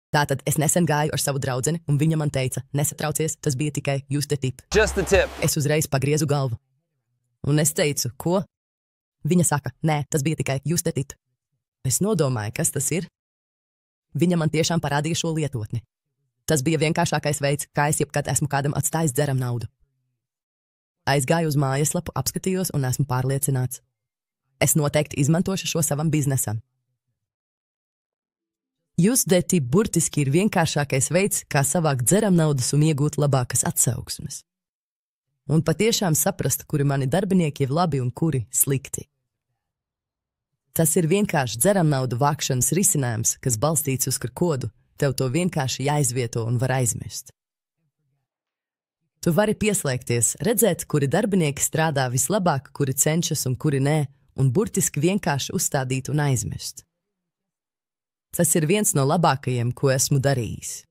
Tātad es nesen gāju ar savu draudzeni, un viņa man teica, nesatraucies, tas bija tikai just the tip. Just the tip. Es uzreiz pagriezu galvu. Un es teicu, ko? Viņa saka, nē, tas bija tikai just the tip. Es nodomāju, kas tas ir. Viņa man tiešām parādīja šo lietotni. Tas bija vienkāršākais veids, kā es jebkad esmu kādam atstājis dzeram naudu. Aizgāju uz mājaslapu, apskatījos un esmu pārliecināts. Es noteikti izmantošu šo savam biznesam. Just the tip burtiski ir vienkāršākais veids, kā savākt dzeram naudas un iegūt labākas atsauksmes. Un patiešām saprast, kuri mani darbinieki ir labi un kuri slikti. Tas ir vienkārši dzeram naudu vākšanas risinājums, kas balstīts uz kodu, tev to vienkārši jāizvieto un var aizmirst. Tu vari pieslēgties, redzēt, kuri darbinieki strādā vislabāk, kuri cenšas un kuri nē, un burtiski vienkārši uzstādīt un aizmirst. Tas ir viens no labākajiem, ko esmu darījis.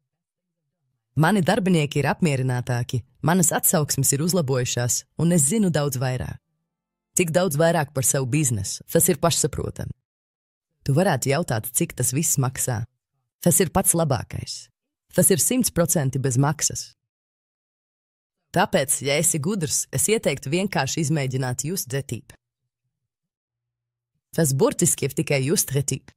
Mani darbinieki ir apmierinātāki, manas atsauksmes ir uzlabojušās, un es zinu daudz vairāk. Cik daudz vairāk par savu biznesu, tas ir pašsaprotami. Tu varētu jautāt, cik tas viss maksā. Tas ir pats labākais. Tas ir 100% bez maksas. Tāpēc, ja esi gudrs, es ieteiktu vienkārši izmēģināt just the tip. Tas burtiski ir tikai just the tip.